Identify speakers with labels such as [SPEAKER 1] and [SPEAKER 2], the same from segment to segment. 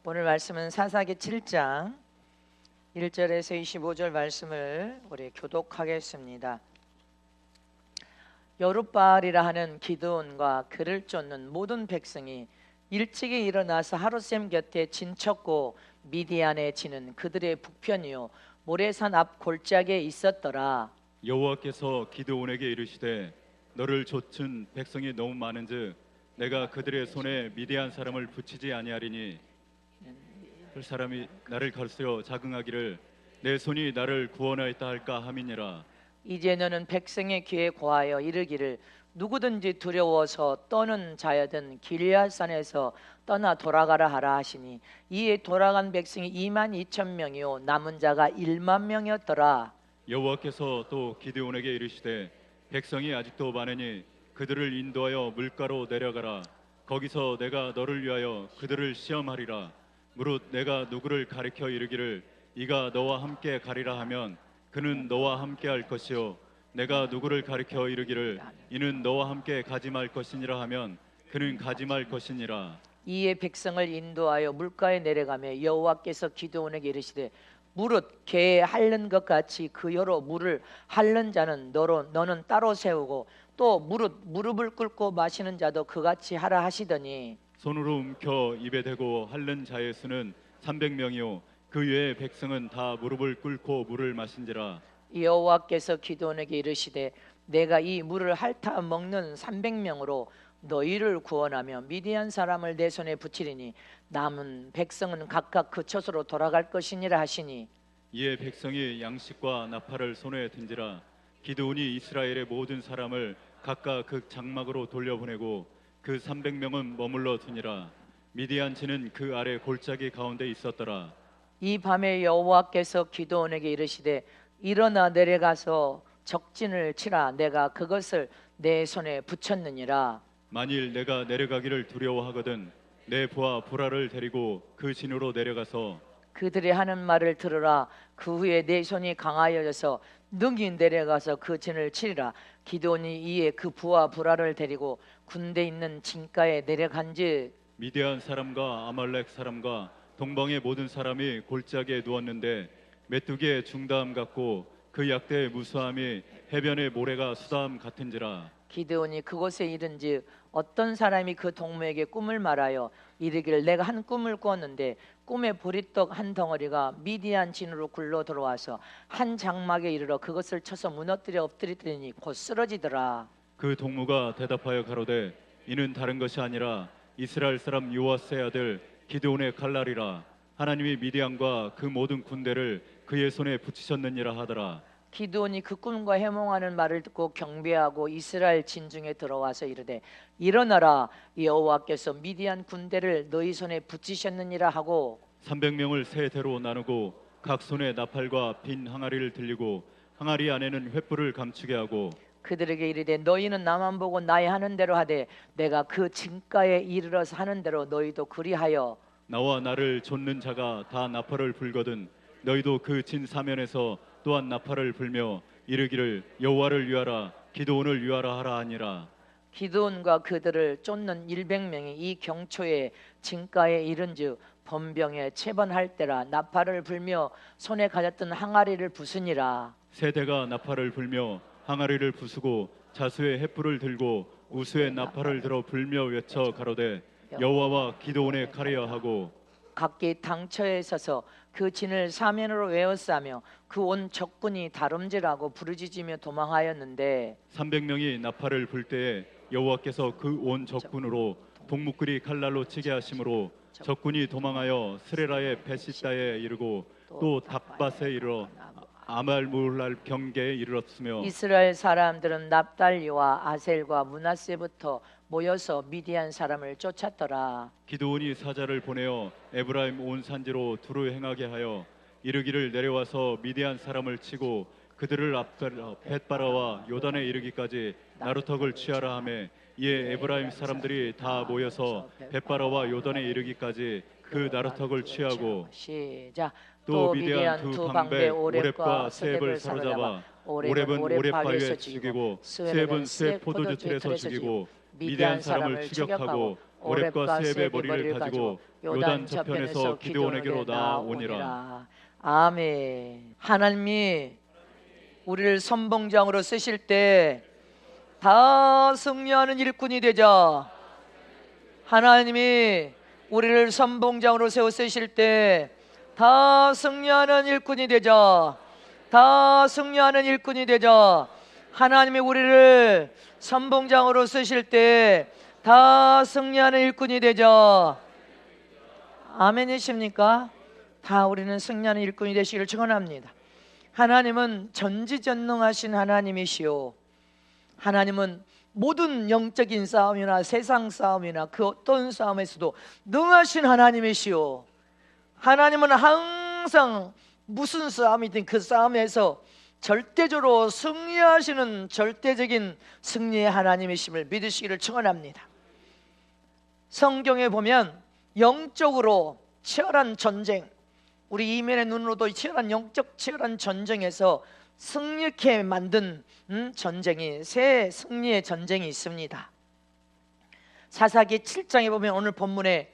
[SPEAKER 1] 오늘 말씀은 사사기 7장 1절에서 25절 말씀을 우리 교독하겠습니다. 여룻바알이라 하는 기드온과 그를 쫓는 모든 백성이 일찍이 일어나서 하룻샘 곁에 진쳤고 미디안에 지는 그들의 북편이요 모레산 앞 골짜기에 있었더라.
[SPEAKER 2] 여호와께서 기드온에게 이르시되 너를 좇은 백성이 너무 많은즉 내가 그들의 손에 미디안 사람을 붙이지 아니하리니 그 사람이 나를 거스려 자긍하기를 내 손이 나를 구원하였다 할까 함이니라.
[SPEAKER 1] 이제 너는 백성의 귀에 고하여 이르기를 누구든지 두려워서 떠는 자여든 길앗산에서 떠나 돌아가라 하라 하시니 이에 돌아간 백성이 22,000명이요 남은 자가 10,000명이었더라.
[SPEAKER 2] 여호와께서 또 기드온에게 이르시되 백성이 아직도 많으니 그들을 인도하여 물가로 내려가라. 거기서 내가 너를 위하여 그들을 시험하리라. 무릇 내가 누구를 가리켜 이르기를 이가 너와 함께 가리라 하면 그는 너와 함께 할 것이요 내가 누구를 가리켜 이르기를 이는 너와 함께 가지 말 것이니라 하면 그는 가지 말 것이니라.
[SPEAKER 1] 이에 백성을 인도하여 물가에 내려가며 여호와께서 기드온에게 이르시되 무릇 개에 핥는 것 같이 그 여로 물을 핥는 자는 너는 따로 세우고 또 무릎을 꿇고 마시는 자도 그같이 하라 하시더니
[SPEAKER 2] 손으로 움켜 입에 대고 핥는 자의 수는 300명이요 그 외의 백성은 다 무릎을 꿇고 물을 마신지라.
[SPEAKER 1] 여호와께서 기드온에게 이르시되 내가 이 물을 핥아 먹는 300명으로 너희를 구원하며 미디안 사람을 내 손에 붙이리니 남은 백성은 각각 그 처소로 돌아갈 것이니라 하시니
[SPEAKER 2] 이에 백성이 양식과 나팔을 손에 든지라. 기드온이 이스라엘의 모든 사람을 각각 그 장막으로 돌려보내고 그 300명은 머물러 두니라. 미디안 지는 그 아래 골짜기 가운데 있었더라.
[SPEAKER 1] 이 밤에 여호와께서 기드온에게 이르시되 일어나 내려가서 적진을 치라 내가 그것을 내 손에 붙였느니라.
[SPEAKER 2] 만일 내가 내려가기를 두려워하거든 내 부하 부라를 데리고 그 진으로 내려가서
[SPEAKER 1] 그들이 하는 말을 들으라. 그 후에 내 손이 강하여져서 능히 내려가서 그 진을 치리라. 기드온이 이에 그 부하 부라를 데리고 군대 있는 진가에 내려간즉
[SPEAKER 2] 미디안 사람과 아말렉 사람과 동방의 모든 사람이 골짜기에 누웠는데 메뚜기의 중다함 같고 그 약대의 무수함이 해변의 모래가 수다함 같은지라.
[SPEAKER 1] 기드온이 그곳에 이른즉 어떤 사람이 그 동무에게 꿈을 말하여 이르기를 내가 한 꿈을 꾸었는데 꿈에 보리떡 한 덩어리가 미디안 진으로 굴러 들어와서 한 장막에 이르러 그것을 쳐서 무너뜨려 엎드리더니 곧 쓰러지더라.
[SPEAKER 2] 그 동무가 대답하여 가로되 이는 다른 것이 아니라 이스라엘 사람 요아스의 아들 기드온의 칼날이라. 하나님이 미디안과 그 모든 군대를 그의 손에 붙이셨느니라 하더라.
[SPEAKER 1] 기드온이 그 꿈과 해몽하는 말을 듣고 경배하고 이스라엘 진중에 들어와서 이르되 일어나라 여호와께서 미디안 군대를 너희 손에 붙이셨느니라 하고
[SPEAKER 2] 300명을 세 대로 나누고 각 손에 나팔과 빈 항아리를 들리고 항아리 안에는 횃불을 감추게 하고
[SPEAKER 1] 그들에게 이르되 너희는 나만 보고 나의 하는 대로 하되 내가 그 진가에 이르러서 하는 대로 너희도 그리하여
[SPEAKER 2] 나와 나를 좇는 자가 다 나팔을 불거든 너희도 그 진 사면에서 또한 나팔을 불며 이르기를 여호와를 위하라 기드온을 위하라 하라 하니라.
[SPEAKER 1] 기드온과 그들을 쫓는 100명이 이 경초에 진가에 이른즉 번병에 체번할 때라 나팔을 불며 손에 가졌던 항아리를 부수니라.
[SPEAKER 2] 세 대가 나팔을 불며 항아리를 부수고 자수의 횃불을 들고 우수의 나팔을 들어 불며 외쳐 가로되 여호와와 기드온의 칼이여 하고
[SPEAKER 1] 각기 당처에 서서 그 진을 사면으로 외워싸며 그 온 적군이 다름질하고 부르짖으며 도망하였는데
[SPEAKER 2] 300명이 나팔을 불 때에 여호와께서 그 온 적군으로 동묵들이 칼날로 치게 하심으로 적군이 도망하여 스레라의 베시다에 이르고 또 닥밭에 이르러 아말물랄 경계에 이르렀으며
[SPEAKER 1] 이스라엘 사람들은 납달리와 아셀과 므낫세부터 모여서 미디안 사람을 쫓았더라.
[SPEAKER 2] 기드온이 사자를 보내어 에브라임 온 산지로 두루 행하게 하여 이르기를 내려와서 미디안 사람을 치고 그들을 앞서 벳바라와 요단에 이르기까지 나루턱을 취하라 하매 이에 에브라임 사람들이 다 모여서 벳바라와 요단에 이르기까지 그 나루턱을 취하고
[SPEAKER 1] 시작.
[SPEAKER 2] 또 미디안 두 방배 오렙과 스앱을 사로잡아 오렙은 오렙바위에 죽이고 스앱은 스앱 포도주 틀에서 죽이고 미디안 사람을 추격하고 오렙과 세의 머리를 가지고 요단 저편에서 기드온에게로 나아오니라.
[SPEAKER 1] 아멘. 하나님이 우리를 선봉장으로 쓰실 때 다 승리하는 일꾼이 되자. 하나님이 우리를 선봉장으로 세워 쓰실 때 다 승리하는 일꾼이 되자. 다 승리하는 일꾼이 되자. 하나님이 우리를 선봉장으로 쓰실 때 다 승리하는 일꾼이 되자. 아멘이십니까? 다 우리는 승리하는 일꾼이 되시기를 축원합니다. 하나님은 전지전능하신 하나님이시오. 하나님은 모든 영적인 싸움이나 세상 싸움이나 그 어떤 싸움에서도 능하신 하나님이시오. 하나님은 항상 무슨 싸움이든 그 싸움에서 절대적으로 승리하시는 절대적인 승리의 하나님이심을 믿으시기를 축원합니다. 성경에 보면 영적으로 치열한 전쟁, 우리 이면의 눈으로도 치열한 영적 치열한 전쟁에서 승리케 만든 전쟁이 새 승리의 전쟁이 있습니다. 사사기 7장에 보면 오늘 본문에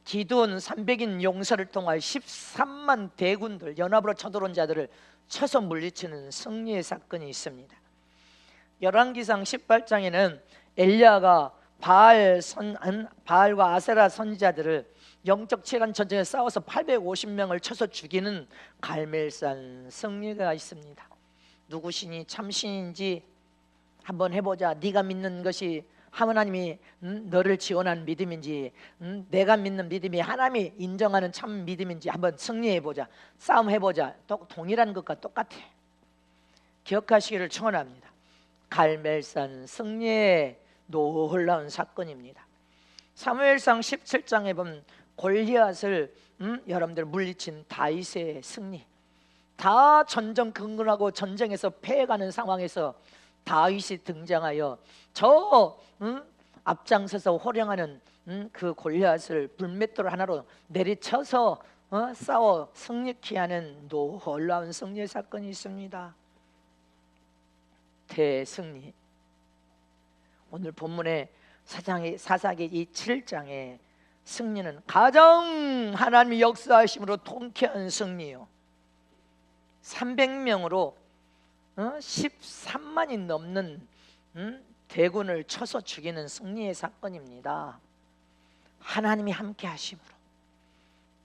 [SPEAKER 1] 기드온 300인 용사를 통하여 13만 대군들 연합으로 쳐들어온 자들을 쳐서 물리치는 승리의 사건이 있습니다. 열왕기상 18장에는 엘리야가 바알과 아세라 선지자들을 영적 치열한 전쟁에 싸워서 850명을 쳐서 죽이는 갈멜산 승리가 있습니다. 누구시니 참신인지 한번 해보자. 네가 믿는 것이 하나님이 너를 지원하는 믿음인지 내가 믿는 믿음이 하나님이 인정하는 참 믿음인지 한번 승리해보자. 싸움해보자. 동일한 것과 똑같아. 기억하시기를 축원합니다. 갈멜산 승리의 놀라운 사건입니다. 사무엘상 17장에 보면 골리앗을 여러분들 물리친 다윗의 승리. 다 전쟁 근근하고 전쟁에서 패해가는 상황에서 다윗이 등장하여 저 앞장서서 호령하는 그 골리앗을 불맷돌 하나로 내리쳐서 싸워 승리케 하는 놀라운 승리의 사건이 있습니다. 대승리. 오늘 본문의 사사기 이 7장의 승리는 가장 하나님의 역사하심으로 통쾌한 승리요. 300명으로 13만이 넘는 대군을 쳐서 죽이는 승리의 사건입니다. 하나님이 함께 하심으로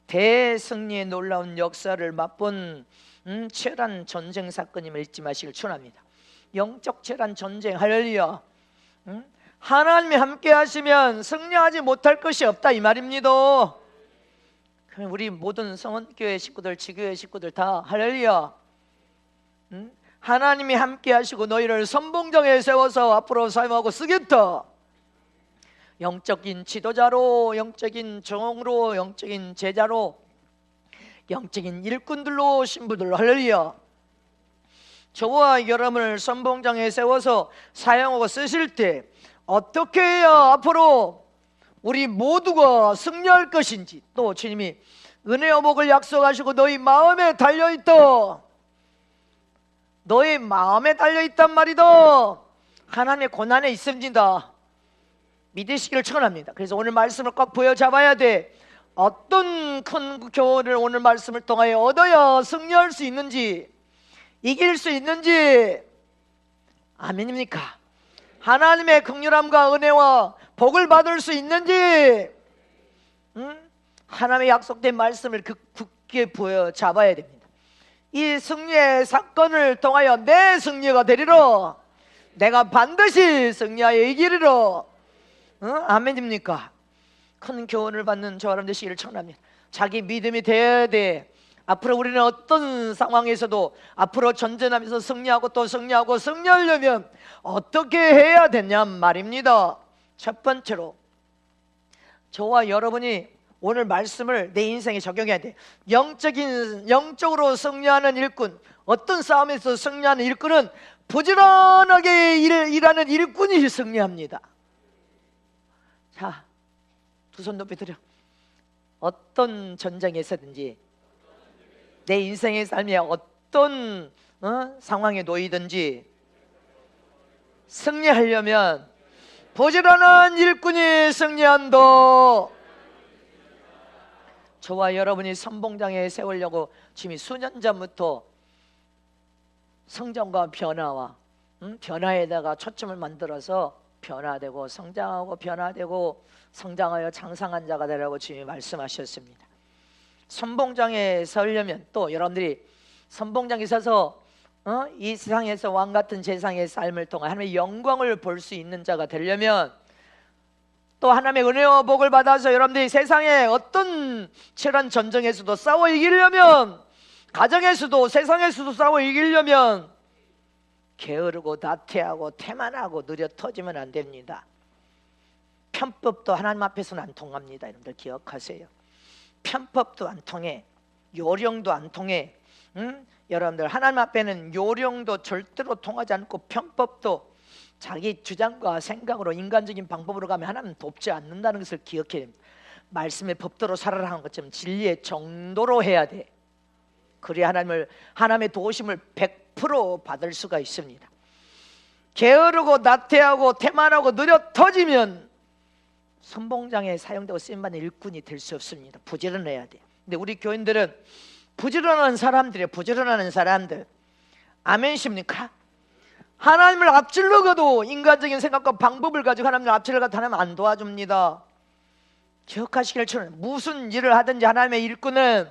[SPEAKER 1] 대승리의 놀라운 역사를 맛본 치열한 전쟁 사건임을 잊지 마시길 축원합니다. 영적 치열한 전쟁, 할렐루야. 하나님이 함께 하시면 승리하지 못할 것이 없다 이 말입니다. 그럼 우리 모든 성원교회 식구들, 지교회 식구들 다 할렐루야. 하나님이 함께 하시고 너희를 선봉장에 세워서 앞으로 사용하고 쓰겠다. 영적인 지도자로, 영적인 종으로, 영적인 제자로, 영적인 일꾼들로, 신부들로 할렐루야. 저와 여러분을 선봉장에 세워서 사용하고 쓰실 때 어떻게 해야 앞으로 우리 모두가 승리할 것인지, 또 주님이 은혜의 복을 약속하시고 너희 마음에 달려있다. 너희 마음에 달려있단 말이다. 하나님의 고난에 있습니다. 믿으시기를 축원합니다. 그래서 오늘 말씀을 꼭 부여잡아야 돼. 어떤 큰 교훈을 오늘 말씀을 통하여 얻어야 승리할 수 있는지, 이길 수 있는지. 아멘입니까? 하나님의 긍휼함과 은혜와 복을 받을 수 있는지, 하나님의 약속된 말씀을 굳게 부여잡아야 됩니다. 이 승리의 사건을 통하여 내 승리가 되리라. 내가 반드시 승리하여 이기리라. 아멘입니까? 큰 교훈을 받는 저와 여러분 되시기를 축원합니다. 자기 믿음이 돼야 돼. 앞으로 우리는 어떤 상황에서도 앞으로 전쟁하면서 승리하고 또 승리하고 승리하려면 어떻게 해야 되냐 말입니다. 첫 번째로 저와 여러분이 오늘 말씀을 내 인생에 적용해야 돼. 영적으로 승리하는 일꾼, 어떤 싸움에서 승리하는 일꾼은 부지런하게 일하는 일꾼이 승리합니다. 자, 두 손 높이 들여. 어떤 전쟁에서든지 내 인생의 삶에 어떤 상황에 놓이든지 승리하려면 부지런한 일꾼이 승리한다. 저와 여러분이 선봉장에 세우려고 지금 수년 전부터 성장과 변화와 변화에다가 초점을 만들어서 변화되고 성장하고 변화되고 성장하여 장성한 자가 되라고 주님이 말씀하셨습니다. 선봉장에 서려면 또 여러분들이 선봉장에 서서 이 세상에서 왕같은 세상의 삶을 통해 하나님의 영광을 볼 수 있는 자가 되려면 또 하나님의 은혜와 복을 받아서 여러분들이 세상에 어떤 치열한 전쟁에서도 싸워 이기려면, 가정에서도 세상에서도 싸워 이기려면 게으르고 나태하고 태만하고 느려 터지면 안 됩니다. 편법도 하나님 앞에서는 안 통합니다. 여러분들 기억하세요. 편법도 안 통해, 요령도 안 통해. 여러분들 하나님 앞에는 요령도 절대로 통하지 않고 편법도 자기 주장과 생각으로 인간적인 방법으로 가면 하나님은 돕지 않는다는 것을 기억해야 됩니다. 말씀의 법대로 살아라 하는 것처럼 진리의 정도로 해야 돼. 그래야 하나님의 도우심을 100% 받을 수가 있습니다. 게으르고 나태하고 태만하고 느려 터지면 선봉장에 사용되고 쓰임받는 일꾼이 될 수 없습니다. 부지런해야 돼. 근데 우리 교인들은 부지런한 사람들이에요. 부지런하는 사람들. 아멘이십니까? 하나님을 앞질러가도 인간적인 생각과 방법을 가지고 하나님을 앞질러가도 하나님 안 도와줍니다. 기억하시길 저는 무슨 일을 하든지 하나님의 일꾼은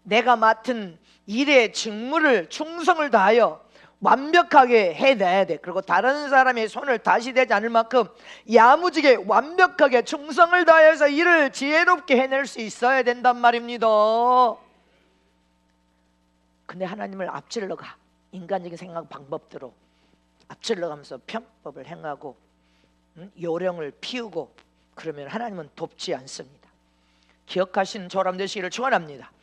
[SPEAKER 1] 내가 맡은 일의 직무를 충성을 다하여 완벽하게 해내야 돼. 그리고 다른 사람의 손을 다시 대지 않을 만큼 야무지게 완벽하게 충성을 다해서 일을 지혜롭게 해낼 수 있어야 된단 말입니다. 근데 하나님을 앞질러가 인간적인 생각 방법대로 앞질러가면서 편법을 행하고 요령을 피우고 그러면 하나님은 돕지 않습니다. 기억하시는 저람 되시기를 축원합니다.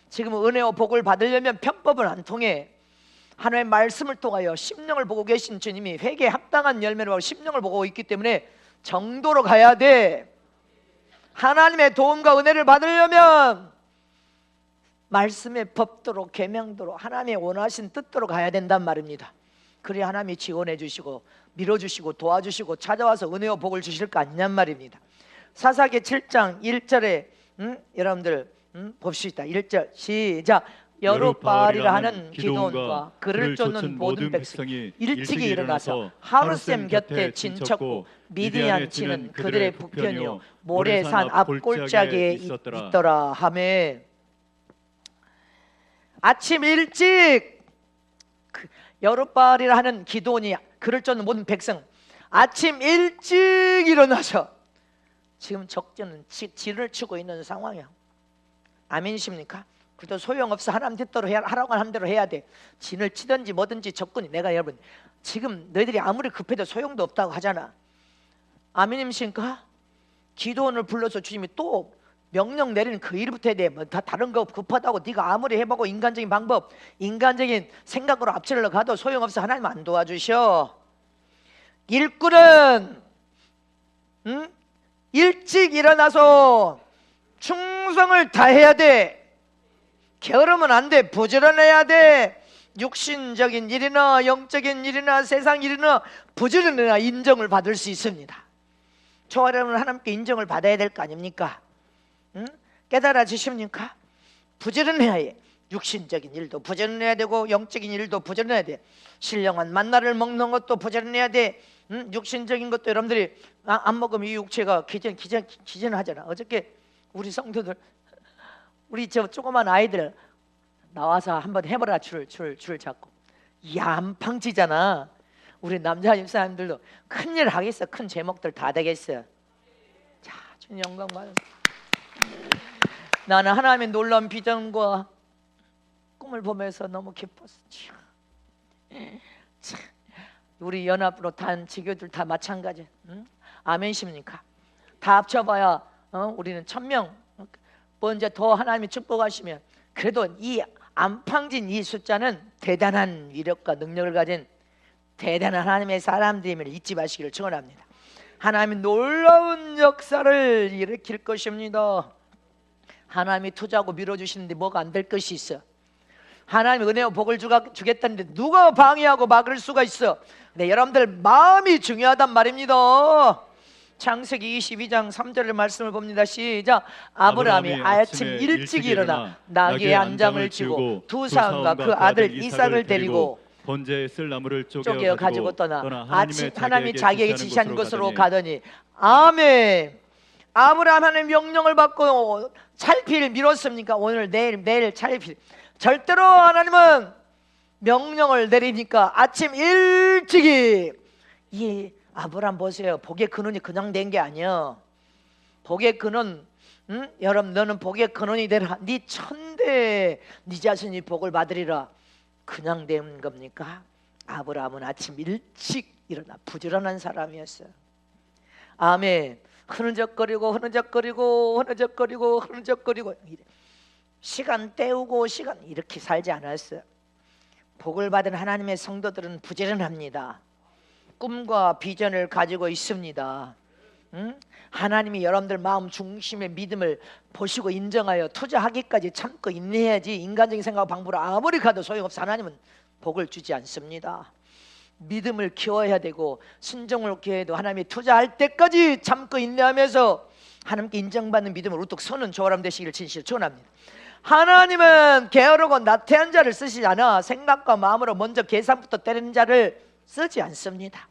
[SPEAKER 1] 지금 은혜와 복을 받으려면 편법은 안 통해. 하나님의 말씀을 통하여 심령을 보고 계신 주님이 회개에 합당한 열매를 하고 심령을 보고 있기 때문에 정도로 가야 돼. 하나님의 도움과 은혜를 받으려면 말씀의 법도로 계명도로 하나님의 원하신 뜻대로 가야 된단 말입니다. 그래야 하나님이 지원해 주시고 밀어주시고 도와주시고 찾아와서 은혜와 복을 주실 거 아니냔 말입니다. 사사기 7장 1절에 여러분들 봅시다. 1절 시작. 여룻바알이라 하는 기드온과 그를 쫓는 모든 백성이 일찍이 일어나서 하루셈 곁에 진쳤고 미디안 치는 그들의 북편이요 모래산 앞골짜기에 있더라 하매. 아침 일찍 여룻바알이라 하는 기드온이 그를 쫓는 모든 백성 아침 일찍 일어나서 지금 적전은 질을 치고 있는 상황이야. 아멘이십니까? 그래도 소용없어. 하나님 뜻대로 하라고 하는 대로 해야 돼. 진을 치든지 뭐든지 적군이. 내가 여러분 지금 너희들이 아무리 급해도 소용도 없다고 하잖아. 아멘이십니까? 기도원을 불러서 주님이 또 명령 내리는 그 일부터 해야 돼. 뭐 다 다른 거 급하다고 네가 아무리 해보고 인간적인 방법 인간적인 생각으로 앞질러 가도 소용없어. 하나님 안 도와주셔. 일꾼은 일찍 일어나서 충성을 다해야 돼. 게으르면 안 돼. 부지런해야 돼. 육신적인 일이나 영적인 일이나 세상 일이나 부지런해야 인정을 받을 수 있습니다. 저와 여러분은 하나님께 인정을 받아야 될 거 아닙니까? 깨달아지십니까? 부지런해야 해. 육신적인 일도 부지런해야 되고 영적인 일도 부지런해야 돼. 신령한 만나를 먹는 것도 부지런해야 돼. 육신적인 것도 여러분들이 안 먹으면 이 육체가 기전하잖아. 어저께 우리 성도들 우리 저 조그만 아이들 나와서 한번 해보라. 줄 잡고 얌팡치잖아. 우리 남자 집사님들도 큰일 하겠어. 큰 제목들 다 되겠어. 자, 주님 영광 받아. 나는 하나님의 놀라운 비전과 꿈을 보면서 너무 기뻤어. 우리 연합으로 단 지교들 다 마찬가지. 아멘이십니까? 다 합쳐봐야 우리는 1000명. 뭐 이제 더 하나님이 축복하시면 그래도 이 안팡진 이 숫자는 대단한 위력과 능력을 가진 대단한 하나님의 사람들임을 잊지 마시기를 축원합니다. 하나님이 놀라운 역사를 일으킬 것입니다. 하나님이 투자하고 밀어주시는데 뭐가 안 될 것이 있어. 하나님이 은혜와 복을 주겠다는데 누가 방해하고 막을 수가 있어? 근데 여러분들 마음이 중요하단 말입니다. 창세기 22장 3절의 말씀을 봅니다. 시작. 아브라함이 아침 일찍 일어나 나귀의 안장을 지고 두 사람과 그 아들 이삭을 데리고
[SPEAKER 2] 번제에 쓸 나무를
[SPEAKER 1] 쪼개어 가지고 떠나 하나님이 자기에게 지시한 곳으로 가더니 아멘. 아브라함 하나님 명령을 받고 찰필 미뤘습니까? 오늘 내일 찰필. 절대로 하나님은 명령을 내리니까 아침 일찍이 이 아브라함 보세요. 복의 근원이 그냥 된 게 아니야. 복의 근원, 여러분 너는 복의 근원이 되라. 네 천대 네 자신이 복을 받으리라. 그냥 된 겁니까? 아브라함은 아침 일찍 일어나 부지런한 사람이었어요. 아멘. 흐느적거리고 시간 때우고 시간 이렇게 살지 않았어요. 복을 받은 하나님의 성도들은 부지런합니다. 꿈과 비전을 가지고 있습니다. 하나님이 여러분들 마음 중심의 믿음을 보시고 인정하여 투자하기까지 참고 인내해야지 인간적인 생각 방법으로 아무리 가도 소용없어. 하나님은 복을 주지 않습니다. 믿음을 키워야 되고 순종을 기해도 하나님이 투자할 때까지 참고 인내하면서 하나님께 인정받는 믿음을 우뚝 서는 저와람 되시기를 진실로 축원합니다. 하나님은 게으르고 나태한 자를 쓰시지 않아 생각과 마음으로 먼저 계산부터 때리는 자를 쓰지 않습니다.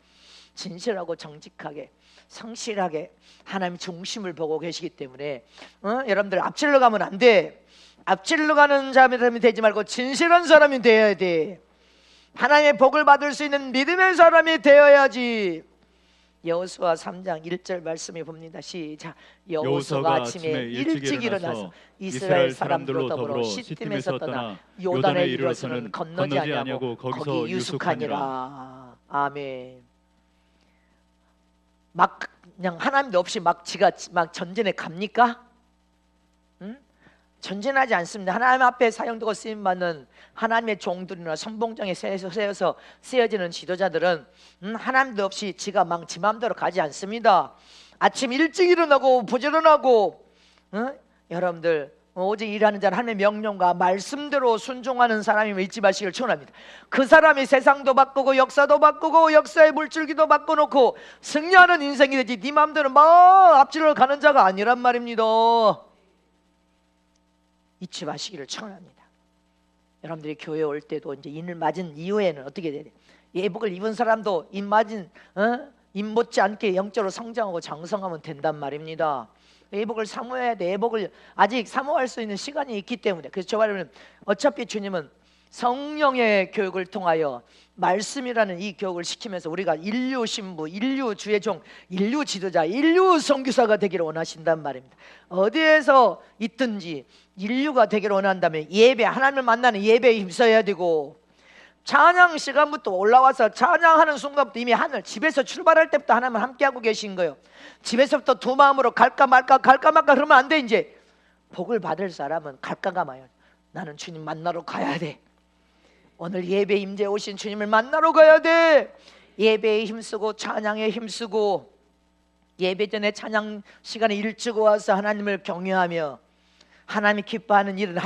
[SPEAKER 1] 진실하고 정직하게 성실하게 하나님 중심을 보고 계시기 때문에 여러분들 앞질러 가면 안 돼. 앞질러 가는 사람이 되지 말고 진실한 사람이 되어야 돼. 하나님의 복을 받을 수 있는 믿음의 사람이 되어야지. 여호수아 3장 1절 말씀해 봅니다. 시작. 여호수아가 아침에 일찍 일어나서 이스라엘 사람들로 더불어 시팀에서 떠나 요단에 이르러서는 건너지 아니하고 거기 유숙하니라. 아멘. 막 그냥 하나님도 없이 막 지가 막 전쟁에 갑니까? 전진하지 않습니다. 하나님 앞에 사용되고 쓰임받는 하나님의 종들이나 선봉장에 세워서 세워지는 지도자들은 하나님도 없이 지가 막 지 마음대로 가지 않습니다. 아침 일찍 일어나고 부지런하고 여러분들 오직 일하는 자는 하나님의 명령과 말씀대로 순종하는 사람임을 잊지 마시길 축원합니다. 그 사람이 세상도 바꾸고 역사도 바꾸고 역사의 물줄기도 바꿔놓고 승리하는 인생이 되지 네 마음대로 막 앞질러 가는 자가 아니란 말입니다. 잊지 마시기를 축원합니다. 여러분들이 교회 올 때도 이제 인을 맞은 이후에는 어떻게 돼야 돼? 예복을 입은 사람도 인 맞은 인 못지 않게 영적으로 성장하고 장성하면 된단 말입니다. 예복을 사모해야 돼. 예복을 아직 사모할 수 있는 시간이 있기 때문에. 그래서 저 말하면 어차피 주님은 성령의 교육을 통하여 말씀이라는 이 교육을 시키면서 우리가 인류 신부, 인류 주의 종, 인류 지도자, 인류 선교사가 되기를 원하신단 말입니다. 어디에서 있든지 인류가 되기를 원한다면 예배, 하나님을 만나는 예배에 힘써야 되고 찬양 시간부터 올라와서 찬양하는 순간부터 이미 하늘 집에서 출발할 때부터 하나님은 함께하고 계신 거예요. 집에서부터 두 마음으로 갈까 말까 그러면 안 돼. 이제 복을 받을 사람은 갈까가 마요. 나는 주님 만나러 가야 돼. 오늘 예배 임재에 오신 주님을 만나러 가야 돼. 예배에 힘쓰고 찬양에 힘쓰고 예배 전에 찬양 시간에 일찍 와서 하나님을 경외하며 하나님이 기뻐하는 일은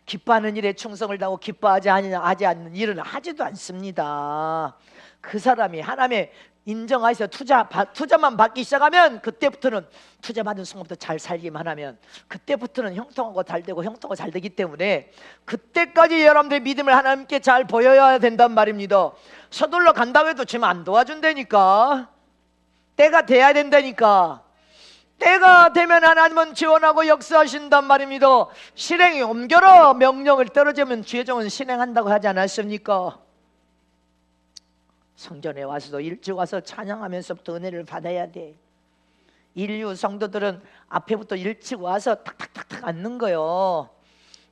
[SPEAKER 1] 기뻐하는 일에 충성을 다하고 기뻐하지 않는 일은 하지도 않습니다. 그 사람이 하나님의 인정하여서 투자만 받기 시작하면 그때부터는 투자 받은 순간부터 잘 살기만 하면 그때부터는 형통하고 잘되고 형통하고 잘되기 때문에 그때까지 여러분들의 믿음을 하나님께 잘 보여야 된단 말입니다. 서둘러 간다고 해도 지금 안 도와준다니까. 때가 돼야 된다니까. 때가 되면 하나님은 지원하고 역사하신단 말입니다. 실행이 옮겨라 명령을 떨어지면 주의 종은 실행한다고 하지 않았습니까? 성전에 와서도 일찍 와서 찬양하면서부터 은혜를 받아야 돼. 인류 성도들은 앞에부터 일찍 와서 탁탁탁탁 앉는 거요.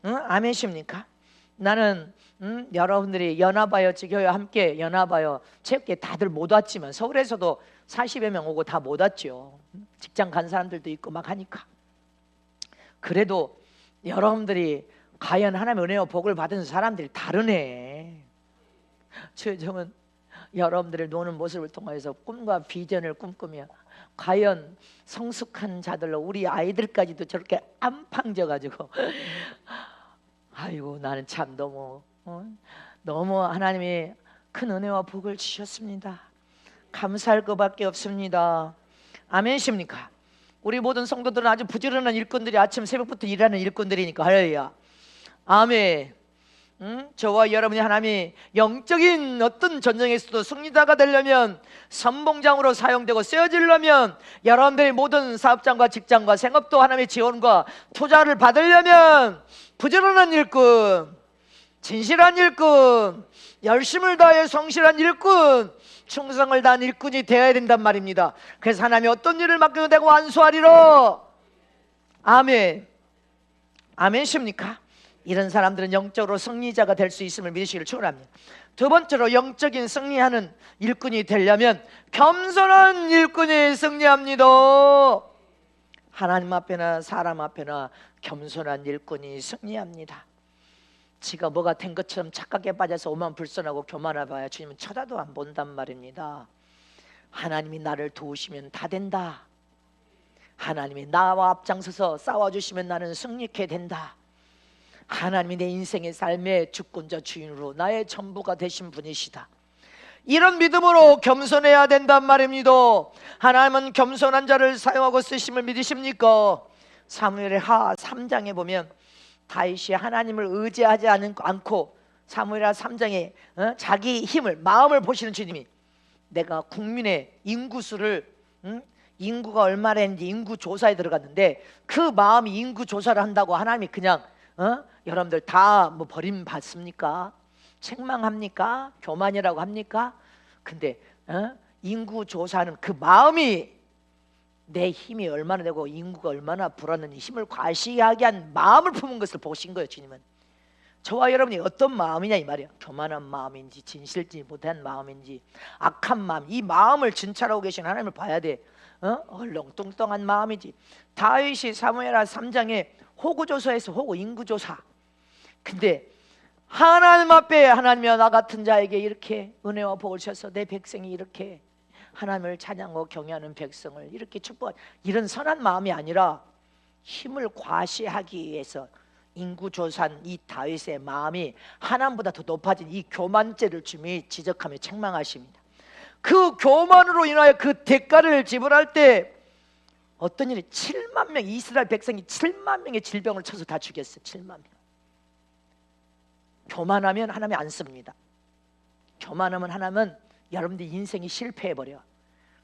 [SPEAKER 1] 아멘십니까? 나는 여러분들이 연합하여 지교회 함께 연합하여 체육회 다들 못 왔지만 서울에서도 40여 명 오고 다 못 왔죠. 직장 간 사람들도 있고 막 하니까. 그래도 여러분들이 과연 하나님의 은혜와 복을 받은 사람들이 다르네. 주여정은 여러분들을 노는 모습을 통해서 꿈과 비전을 꿈꾸며 과연 성숙한 자들로 우리 아이들까지도 저렇게 안팡져가지고 아이고 나는 참 너무 너무 하나님이 큰 은혜와 복을 주셨습니다. 감사할 것밖에 없습니다. 아멘이십니까? 우리 모든 성도들은 아주 부지런한 일꾼들이 아침 새벽부터 일하는 일꾼들이니까 할렐루야. 아멘. 저와 여러분이 하나님이 영적인 어떤 전쟁에서도 승리자가 되려면, 선봉장으로 사용되고 쓰여지려면, 여러분들의 모든 사업장과 직장과 생업도 하나님의 지원과 투자를 받으려면 부지런한 일꾼, 진실한 일꾼, 열심을 다해 성실한 일꾼, 충성을 다한 일꾼이 되어야 된단 말입니다. 그래서 하나님이 어떤 일을 맡겨도 되고 완수하리로. 아멘. 아멘십니까? 이런 사람들은 영적으로 승리자가 될 수 있음을 믿으시기를 축원합니다. 두 번째로 영적인 승리하는 일꾼이 되려면 겸손한 일꾼이 승리합니다. 하나님 앞에나 사람 앞에나 겸손한 일꾼이 승리합니다. 지가 뭐가 된 것처럼 착각에 빠져서 오만 불선하고 교만해봐야 주님은 쳐다도 안 본단 말입니다. 하나님이 나를 도우시면 다 된다. 하나님이 나와 앞장서서 싸워주시면 나는 승리케 된다. 하나님이 내 인생의 삶의 주권자 주인으로 나의 전부가 되신 분이시다. 이런 믿음으로 겸손해야 된단 말입니다. 하나님은 겸손한 자를 사용하고 쓰심을 믿으십니까? 사무엘의 하 3장에 보면 다윗이 하나님을 의지하지 않고 사무엘하 3장에 자기 힘을, 마음을 보시는 주님이 내가 국민의 인구수를 인구가 얼마나 했는지 인구 조사에 들어갔는데 그 마음이 인구 조사를 한다고 하나님이 그냥 여러분들 다 뭐 버림받습니까? 책망합니까? 교만이라고 합니까? 근데 인구 조사는 그 마음이, 내 힘이 얼마나 되고 인구가 얼마나 불었는지 힘을 과시하게 한 마음을 품은 것을 보신 거예요. 주님은 저와 여러분이 어떤 마음이냐 이 말이야. 교만한 마음인지 진실지 못한 마음인지 악한 마음, 이 마음을 진찰하고 계신 하나님을 봐야 돼. 얼렁뚱땅한 마음이지. 다윗이 사무엘하 3장에 호구조사에서 호구 인구조사. 근데 하나님 앞에 하나님이 나 같은 자에게 이렇게 은혜와 복을 주셔서 내 백성이 이렇게 하나님을 찬양하고 경외하는 백성을 이렇게 축복한 이런 선한 마음이 아니라 힘을 과시하기 위해서 인구조사한 이 다윗의 마음이 하나님보다 더 높아진 이 교만죄를 주님이 지적하며 책망하십니다. 그 교만으로 인하여 그 대가를 지불할 때 어떤 일이 7만 명, 이스라엘 백성이 7만 명의 질병을 쳐서 다 죽였어요. 7만 명. 교만하면 하나님이 안 씁니다. 교만하면 하나님은 여러분들 인생이 실패해버려.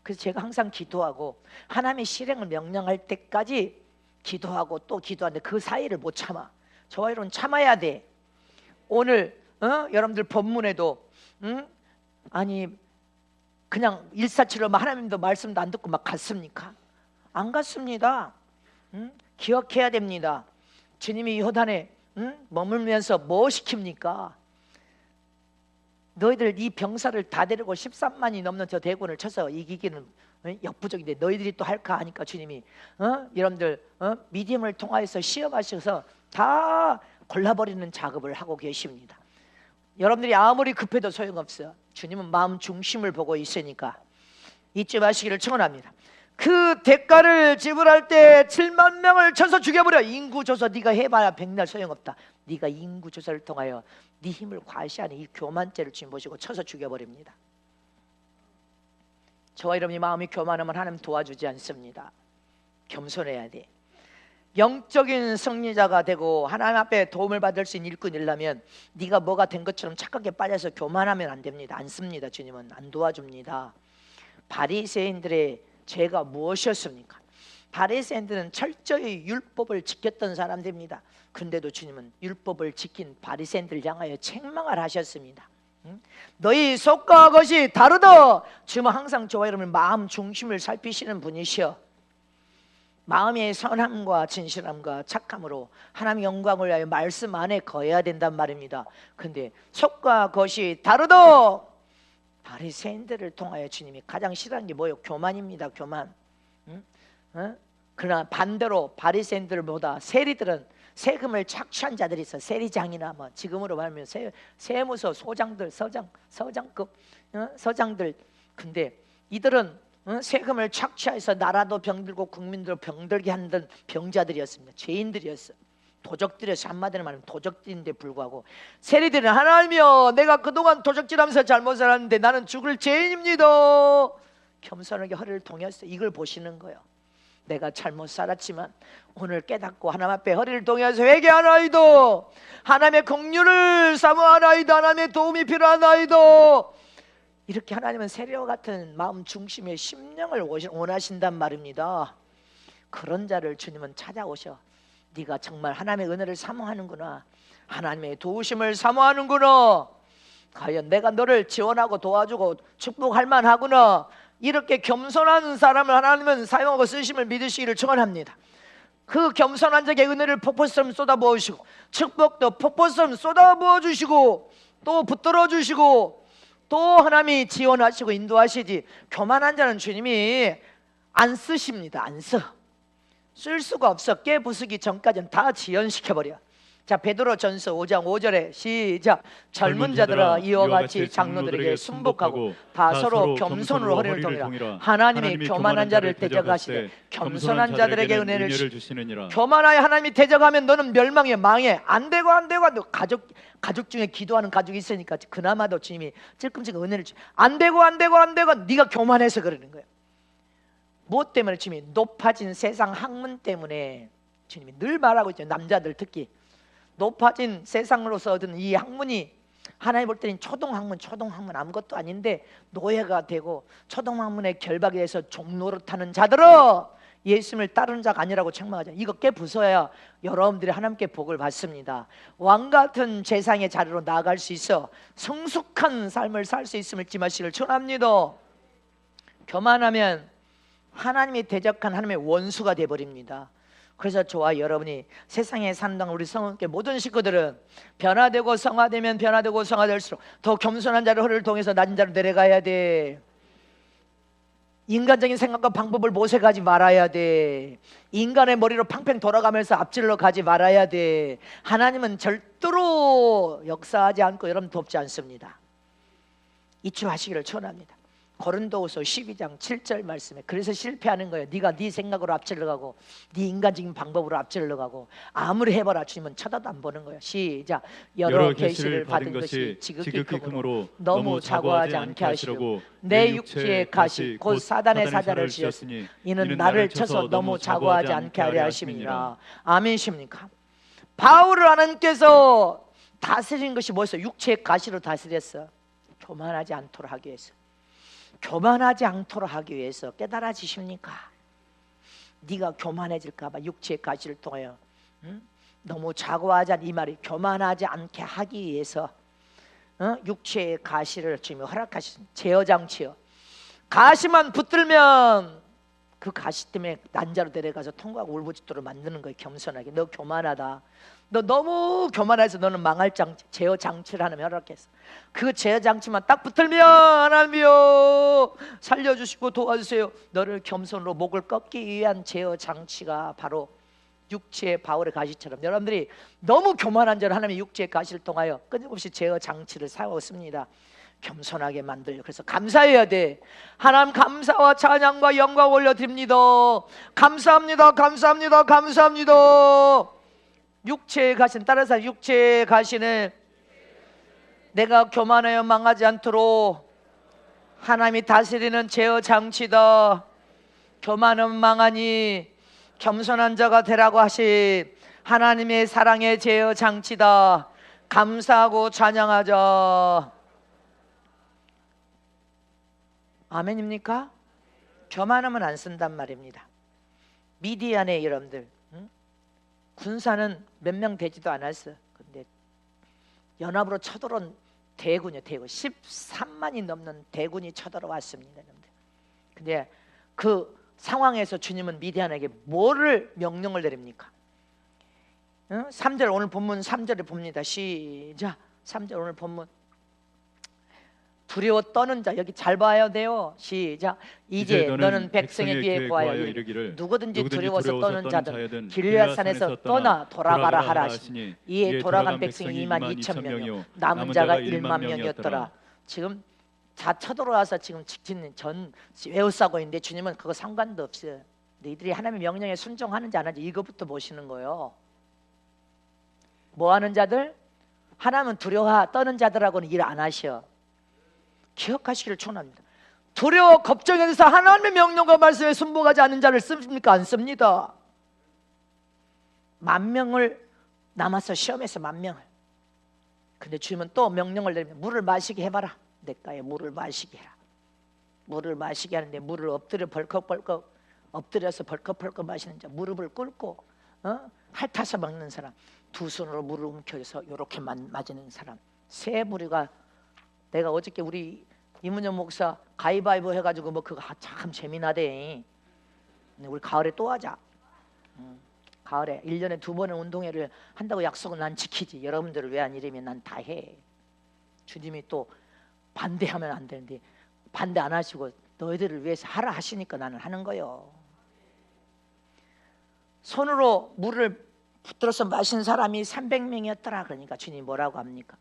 [SPEAKER 1] 그래서 제가 항상 기도하고 하나님의 실행을 명령할 때까지 기도하고 또 기도하는데 그 사이를 못 참아. 저와 여러분 참아야 돼. 오늘 여러분들 본문에도 아니 그냥 일사치로 하나님도 말씀도 안 듣고 막 갔습니까? 안 갔습니다. 기억해야 됩니다. 주님이 요단에 머물면서 뭐 시킵니까? 너희들 이 병사를 다 데리고 13만이 넘는 저 대군을 쳐서 이기기는 역부족인데 너희들이 또 할까 하니까 주님이 여러분들 미디움을 통하여서 시험하셔서 다 골라버리는 작업을 하고 계십니다. 여러분들이 아무리 급해도 소용없어요. 주님은 마음 중심을 보고 있으니까 잊지 마시기를 청원합니다. 그 대가를 지불할 때 7만 명을 쳐서 죽여버려. 인구조사 네가 해봐야 백날 소용없다. 네가 인구조사를 통하여 네 힘을 과시하는 이 교만죄를 주님 보시고 쳐서 죽여버립니다. 저와 여러분이 마음이 교만하면 하나님 도와주지 않습니다. 겸손해야 돼. 영적인 승리자가 되고 하나님 앞에 도움을 받을 수 있는 일꾼이려면 네가 뭐가 된 것처럼 착각에 빠져서 교만하면 안 됩니다. 안 씁니다. 주님은 안 도와줍니다. 바리새인들의 죄가 무엇이었습니까? 바리새인들은 철저히 율법을 지켰던 사람들입니다. 그런데도 주님은 율법을 지킨 바리새인들을 향하여 책망을 하셨습니다. 너희 속과 것이 다르다. 주님은 항상 저와 여러분 마음 중심을 살피시는 분이시여. 마음의 선함과 진실함과 착함으로 하나님의 영광을 위하여 말씀 안에 거해야 된단 말입니다. 그런데 속과 것이 다르다. 바리새인들을 통하여 주님이 가장 싫어하는 게 뭐예요? 교만입니다. 교만. 그러나 반대로 바리새인들보다 세리들은 세금을 착취한 자들이 있어. 세리장이나 뭐 지금으로 말하면 세무서 소장들, 서장급 서장들. 근데 이들은 세금을 착취해서 나라도 병들고 국민도 병들게 하는 병자들이었습니다. 죄인들이었어. 도적들에서 한마디로 말하면 도적들인데 불구하고 세리들은 하나님이여 내가 그동안 도적질하면서 잘못 살았는데 나는 죽을 죄인입니다. 겸손하게 허리를 동였어. 이걸 보시는 거예요. 내가 잘못 살았지만 오늘 깨닫고 하나님 앞에 허리를 동여서 회개하나이도 하나님의 긍휼을 사모하나이도 하나님의 도움이 필요하나이도 이렇게 하나님은 세리와 같은 마음 중심의 심령을 원하신단 말입니다. 그런 자를 주님은 찾아오셔. 네가 정말 하나님의 은혜를 사모하는구나. 하나님의 도우심을 사모하는구나. 과연 내가 너를 지원하고 도와주고 축복할 만하구나. 이렇게 겸손한 사람을 하나님은 사용하고 쓰심을 믿으시기를 축원합니다. 그 겸손한 자에게 은혜를 폭포처럼 쏟아부으시고 축복도 폭포처럼 쏟아부어 주시고 또 붙들어 주시고 또 하나님이 지원하시고 인도하시지. 교만한 자는 주님이 안 쓰십니다. 안 써. 쓸 수가 없어. 깨 부수기 전까지는 다 지연시켜버려. 자, 베드로전서 5장 5절에 시작. 젊은 자들아 이와 같이 장로들에게 순복하고 다 서로 겸손으로 허리를 동이라. 하나님이 교만한 자를 대적하시되 겸손한 자들에게 은혜를 주시느니라. 교만하여 하나님이 대적하면 너는 멸망해. 망해. 안 되고 안 되고 안 되고. 가족 중에 기도하는 가족이 있으니까 그나마도 주님이 찔끔찔끔 은혜를 주. 안 되고 안 되고 안 되고 네가 교만해서 그러는 거예요. 무엇 때문에? 주님이 높아진 세상 학문 때문에. 주님이 늘 말하고 있죠. 남자들 특히 높아진 세상으로서 얻은 이 학문이 하나님 볼 때는 초등학문 아무것도 아닌데 노예가 되고 초등학문의 결박에 대해서 종노릇하는 자들은 예수님을 따르는 자가 아니라고 책망하죠. 이거 깨부숴야 여러분들이 하나님께 복을 받습니다. 왕같은 제상의 자리로 나아갈 수 있어 성숙한 삶을 살 수 있음을 지마시기를 축원합니다. 교만하면 하나님이 대적한 하나님의 원수가 되어버립니다. 그래서 저와 여러분이 세상에 사는 동안 우리 성도의 모든 식구들은 변화되고 성화되면 변화되고 성화될수록 더 겸손한 자를 허리를 통해서 낮은 자로 내려가야 돼. 인간적인 생각과 방법을 모색하지 말아야 돼. 인간의 머리로 팡팡 돌아가면서 앞질러 가지 말아야 돼. 하나님은 절대로 역사하지 않고 여러분 돕지 않습니다. 잊지 마시기를 축원합니다. 고린도후서 12장 7절 말씀에 그래서 실패하는 거예요. 네가 네 생각으로 앞질러 가고 네 인간적인 방법으로 앞질러 가고 아무리 해봐라 주님은 쳐다도 안 보는 거예요. 시작. 여러 계시를 받은 것이 지극히 크므로 너무 자고하지 않게 하시려고 내 육체의 가시 곧 사단의 사자를 지었으니 이는 나를 쳐서 너무 자고하지 않게 하려 하심이니라. 아멘이십니까? 바울을 하나님께서 다스린 것이 뭐였어요? 육체의 가시로 다스렸어. 교만하지 않도록 하기 위해서. 교만하지 않도록 하기 위해서 깨달아지십니까? 네가 교만해질까 봐 육체의 가시를 통하여 너무 자고하지 않 이 말이 교만하지 않게 하기 위해서 육체의 가시를 주님이 허락하신 제어장치요. 가시만 붙들면 그 가시 때문에 난자로 데려가서 통과하고 울부짖도록 만드는 거예요. 겸손하게. 너 교만하다. 너 너무 교만해서 너는 망할 제어 장치를 하나님 허락했어. 그 제어 장치만 딱 붙들면 하나님이여 살려주시고 도와주세요. 너를 겸손으로 목을 꺾기 위한 제어 장치가 바로 육체의 바울의 가시처럼 여러분들이 너무 교만한 자를 하나님의 육체의 가시를 통하여 끊임없이 제어 장치를 사용했습니다. 겸손하게 만들려. 그래서 감사해야 돼. 하나님 감사와 찬양과 영광 올려드립니다. 감사합니다. 감사합니다. 감사합니다. 육체의 가시는 따라서 육체의 가시는 내가 교만하여 망하지 않도록 하나님이 다스리는 제어 장치다. 교만은 망하니 겸손한 자가 되라고 하신 하나님의 사랑의 제어 장치다. 감사하고 찬양하자. 아멘입니까? 교만하면 안 쓴단 말입니다. 미디안의 여러분들 군사는 몇 명 되지도 않았어. 근데 연합으로 쳐들어온 대군이요. 대군 13만이 넘는 대군이 쳐들어왔습니다. 근데 그 상황에서 주님은 미디안에게 뭐를 명령을 내립니까? 3절 오늘 본문 3절에 봅니다. 시작. 3절 오늘 본문 두려워 떠는 자 여기 잘 봐야 돼요. 시작. 이제 너는 백성의 귀에 구하여 이르기를 누구든지 두려워서 떠는 자든 길앗산에서 떠나 돌아가라 하라 하시니 이에 돌아간 백성이 2만 2천 명이요 남은 자가 1만 명이었더라. 지금 다 쳐들어와서 지금 지키는 전 에워싸고 있는데 주님은 그거 상관도 없어요. 너희들이 하나님의 명령에 순종하는지 안 하는지 이것부터 보시는 거예요. 뭐 하는 자들? 하나님은 두려워 떠는 자들하고는 일 안 하셔. 기억하시기를 축원합니다. 두려워 걱정해서 하나님의 명령과 말씀에 순종하지 않는 자를 씁니까? 안 씁니다. 10,000명을 남아서 시험해서 10,000명을. 근데 주님은 또 명령을 내리면 물을 마시게 해봐라. 내가에 물을 마시게 해라. 물을 마시게 하는데 물을 엎드려 벌컥벌컥 엎드려서 벌컥벌컥 마시는 자, 무릎을 꿇고 핥아서 먹는 사람, 두 손으로 물을 움켜서 이렇게 맞는 사람, 세 부류가. 내가 어저께 우리 이문현 목사 가위바위보 해가지고 뭐 그거 참 재미나대. 우리 가을에 또 하자. 가을에 1년에 2번의 운동회를 한다고 약속은 난 지키지. 여러분들을 위한 일이면 난 다 해. 주님이 또 반대하면 안 되는데 반대 안 하시고 너희들을 위해서 하라 하시니까 나는 하는 거요. 손으로 물을 붙들어서 마신 사람이 300명이었더라. 그러니까 주님이 뭐라고 합니까?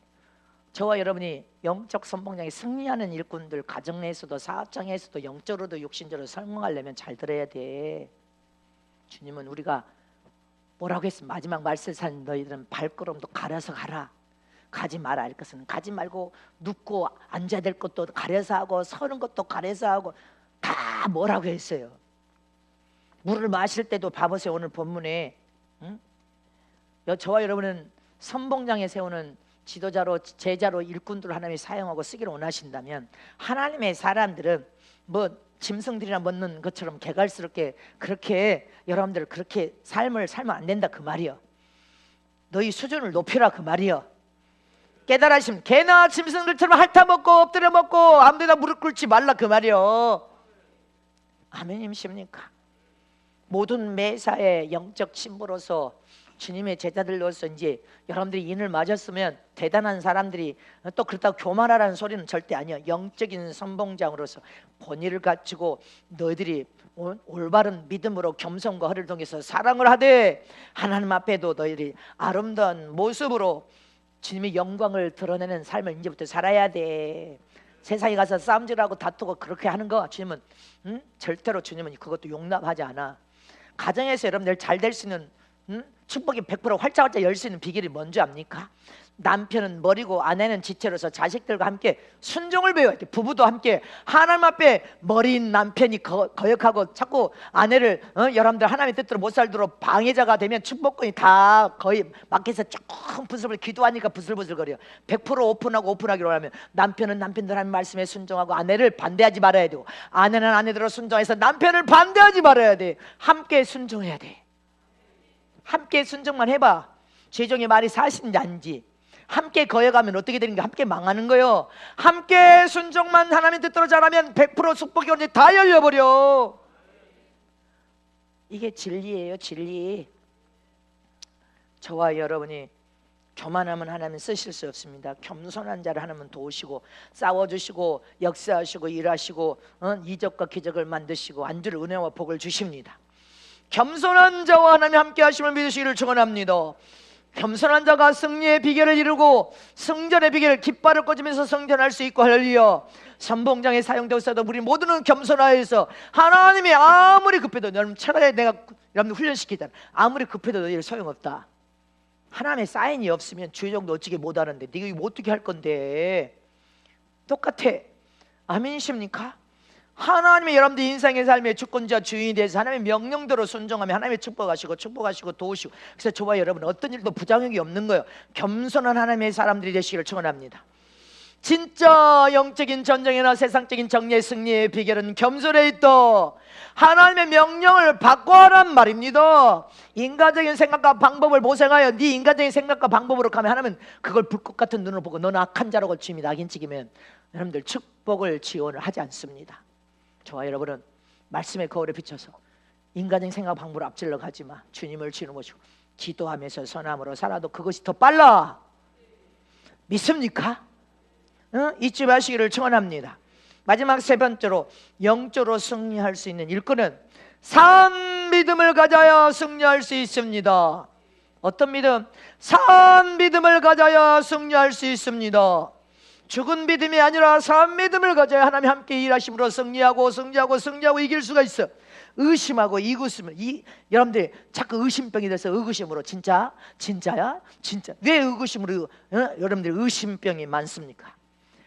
[SPEAKER 1] 저와 여러분이 영적 선봉장에 승리하는 일꾼들, 가정 내에서도 사업장에서도 영적으로도 육신적으로 성공하려면 잘 들어야 돼. 주님은 우리가 뭐라고 했으면 마지막 말세산 너희들은 발걸음도 가려서 가라. 가지 마라 할 것은 가지 말고, 눕고 앉아야 될 것도 가려서 하고 서는 것도 가려서 하고 다 뭐라고 했어요. 물을 마실 때도 봐보세요. 오늘 본문에 저와 여러분은 선봉장에 세우는 지도자로 제자로 일꾼들을 하나님이 사용하고 쓰기를 원하신다면, 하나님의 사람들은 뭐 짐승들이나 먹는 것처럼 개갈스럽게 그렇게 여러분들 그렇게 삶을 살면 안 된다 그 말이요. 너희 수준을 높이라 그 말이요. 깨달으시면 개나 짐승들처럼 핥아먹고 엎드려 먹고 아무데나 무릎 꿇지 말라 그 말이요. 아멘이십니까? 모든 매사에 영적 신부로서 주님의 제자들로서 이제 여러분들이 인을 맞았으면 대단한 사람들이 또 그렇다고 교만하라는 소리는 절대 아니야. 영적인 선봉장으로서 본의를 갖추고 너희들이 올바른 믿음으로 겸손과 허를 통해서 사랑을 하되 하나님 앞에도 너희들이 아름다운 모습으로 주님의 영광을 드러내는 삶을 이제부터 살아야 돼. 세상에 가서 싸움질하고 다투고 그렇게 하는 거 주님은 절대로 주님은 그것도 용납하지 않아. 가정에서 여러분들 잘 될 수 있는 축복이 100% 활짝활짝 열 수 있는 비결이 뭔지 압니까? 남편은 머리고 아내는 지체로서 자식들과 함께 순종을 배워야 돼. 부부도 함께 하나님 앞에 머리인 남편이 거역하고 자꾸 아내를 여러분들 하나님의 뜻대로 못 살도록 방해자가 되면 축복권이 다 거의 마켓에서 조금 부슬부슬 기도하니까 부슬부슬거려. 100% 오픈하기로 하면 남편은 남편들 하나님 말씀에 순종하고 아내를 반대하지 말아야 되고, 아내는 아내대로 순종해서 남편을 반대하지 말아야 돼. 함께 순종해야 돼. 함께 순종만 해봐. 죄종의 말이 사실인지 아닌지. 함께 거여가면 어떻게 되는 게 함께 망하는 거요. 함께 순종만 하나님 뜻대로 잘하면 100% 축복이 언제 다 열려버려. 이게 진리예요, 진리. 저와 여러분이 교만하면 하나님은 쓰실 수 없습니다. 겸손한 자를 하나님은 도우시고 싸워주시고 역사하시고 일하시고 이적과 기적을 만드시고 안주를 은혜와 복을 주십니다. 겸손한 자와 하나님 함께 하심을 믿으시기를 축원합니다. 겸손한 자가 승리의 비결을 이루고 승전의 비결을 깃발을 꽂으면서 승전할 수 있고, 할렐루야. 선봉장에 사용되었어도 우리 모두는 겸손하여서 하나님이 아무리 급해도, 여러분 차라리 내가 여러분 훈련시키잖아. 아무리 급해도 너희들 소용없다. 하나님의 사인이 없으면 주의종도 어찌게 못하는데 네가 이거 어떻게 할 건데. 똑같아. 아멘이십니까? 하나님의 여러분들 인생의 삶의 주권자 주인이 돼서 하나님의 명령대로 순종하면 하나님의 축복하시고 도우시고, 그래서 저와 여러분 어떤 일도 부작용이 없는 거예요. 겸손한 하나님의 사람들이 되시기를 축원합니다. 진짜 영적인 전쟁이나 세상적인 정리의 승리의 비결은 겸손에 있다. 하나님의 명령을 바꿔하란 말입니다. 인간적인 생각과 방법을 모생하여 네 인간적인 생각과 방법으로 가면 하나님은 그걸 불꽃 같은 눈으로 보고 너는 악한 자라고 주님이 낙인찍으면 여러분들 축복을 지원을 하지 않습니다. 저와 여러분은 말씀의 거울에 비춰서 인간적인 생각 방법으로 앞질러 가지 마. 주님을 주는 모시고 기도하면서 선함으로 살아도 그것이 더 빨라. 믿습니까? 잊지 마시기를 축원합니다. 마지막 세 번째로 영적으로 승리할 수 있는 일꾼은 산 믿음을 가져야 승리할 수 있습니다. 어떤 믿음? 산 믿음을 가져야 승리할 수 있습니다. 죽은 믿음이 아니라 산 믿음을 가져야 하나님 함께 일하심으로 승리하고 이길 수가 있어. 의심하고 이구심을 여러분들이 자꾸 의심병이 돼서 의구심으로 진짜야? 진짜 왜 의구심으로 여러분들 의심병이 많습니까?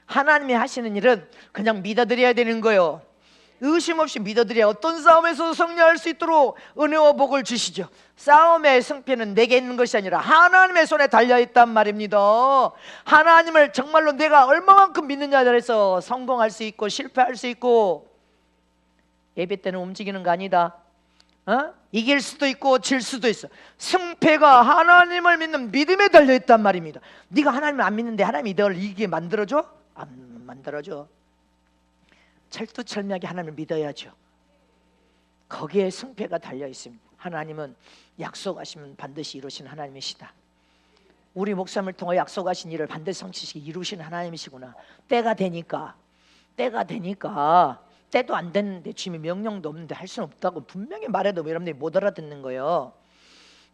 [SPEAKER 1] 하나님이 하시는 일은 그냥 믿어드려야 되는 거예요. 의심 없이 믿어드려야 어떤 싸움에서도 승리할 수 있도록 은혜와 복을 주시죠. 싸움의 승패는 내게 있는 것이 아니라 하나님의 손에 달려있단 말입니다. 하나님을 정말로 내가 얼마만큼 믿느냐에 따라서 성공할 수 있고 실패할 수 있고, 예배 때는 움직이는 거 아니다. 이길 수도 있고 질 수도 있어. 승패가 하나님을 믿는 믿음에 달려있단 말입니다. 네가 하나님을 안 믿는데 하나님이 너를 이기게 만들어줘? 안 만들어줘. 철두철미하게 하나님을 믿어야죠. 거기에 승패가 달려 있습니다. 하나님은 약속하시면 반드시 이루시는 하나님이시다. 우리 목사님을 통해 약속하신 일을 반드시 성취시키 이루시는 하나님이시구나. 때가 되니까 때도 안 됐는데 주님이 명령도 없는데 할 수는 없다고 분명히 말해도 여러분들이 못 알아듣는 거예요.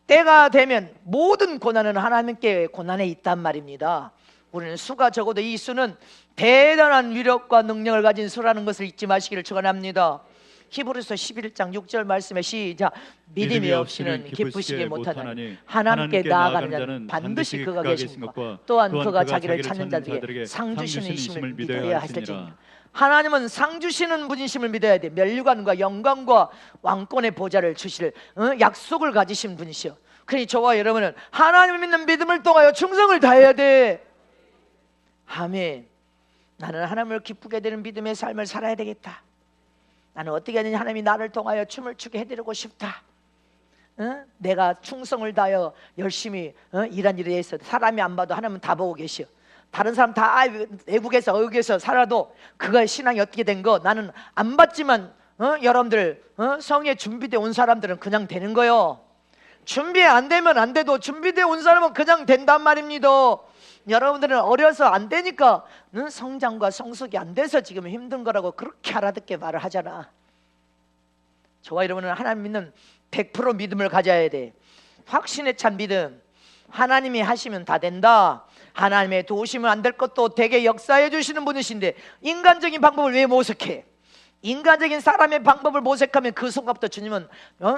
[SPEAKER 1] 때가 되면 모든 고난은 하나님께 고난에 있단 말입니다. 우리는 수가 적어도 이 수는 대단한 위력과 능력을 가진 수라는 것을 잊지 마시기를 축원합니다. 히브리서 11장 6절 말씀에 시작. 믿음이 없이는 기쁘시게 못하나니 하나님께 나아가는 자는 반드시 그가 계신 것과 또한 그가 자기를 찾는 자들에게 상 주시는 이심을 믿어야 할지니라. 하나님은 상 주시는 분이심을 믿어야 돼. 면류관과 영광과 왕권의 보좌를 주실 약속을 가지신 분이시여. 그러니 저와 여러분은 하나님을 믿는 믿음을 통하여 충성을 다해야 돼. 아멘. 나는 하나님을 기쁘게 되는 믿음의 삶을 살아야 되겠다. 나는 어떻게 하느냐, 하나님이 나를 통하여 춤을 추게 해드리고 싶다. 내가 충성을 다하여 열심히 일한 일에 있어. 사람이 안 봐도 하나님은 다 보고 계시오. 다른 사람 다 외국에서 어국에서 살아도 그거의 신앙이 어떻게 된 거 나는 안 봤지만 여러분들 성에 준비되어 온 사람들은 그냥 되는 거요. 준비 안 되면 안 돼도 준비되어 온 사람은 그냥 된단 말입니다. 여러분들은 어려서 안 되니까 성장과 성숙이 안 돼서 지금 힘든 거라고 그렇게 알아듣게 말을 하잖아. 저와 여러분은 하나님 믿는 100% 믿음을 가져야 돼. 확신에 찬 믿음. 하나님이 하시면 다 된다. 하나님의 도우시면 안 될 것도 되게 역사해 주시는 분이신데 인간적인 방법을 왜 모색해? 인간적인 사람의 방법을 모색하면 그 순간부터 주님은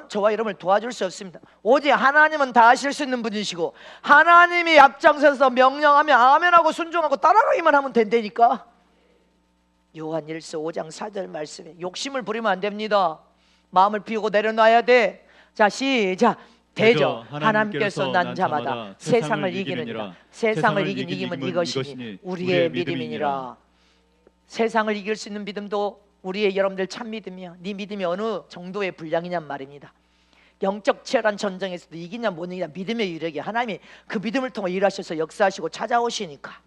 [SPEAKER 1] 저와 여러분을 도와줄 수 없습니다. 오직 하나님은 다 하실 수 있는 분이시고 하나님이 앞장서서 명령하면 아멘하고 순종하고 따라가기만 하면 된다니까. 요한일서 5장 4절 말씀에 욕심을 부리면 안 됩니다. 마음을 비우고 내려놔야 돼. 자, 시작. 대저 하나님께서 난 자마다 세상을 이기느니라. 세상을 이긴 이김은 이것이니 우리의 믿음이니라. 세상을 이길 수 있는 믿음도 우리의 여러분들 참 믿음이야. 네 믿음이 어느 정도의 분량이냔 말입니다. 영적 치열한 전쟁에서도 이기냐 못 이기냐 믿음의 유력이 하나님이 그 믿음을 통해 일하셔서 역사하시고 찾아오시니까.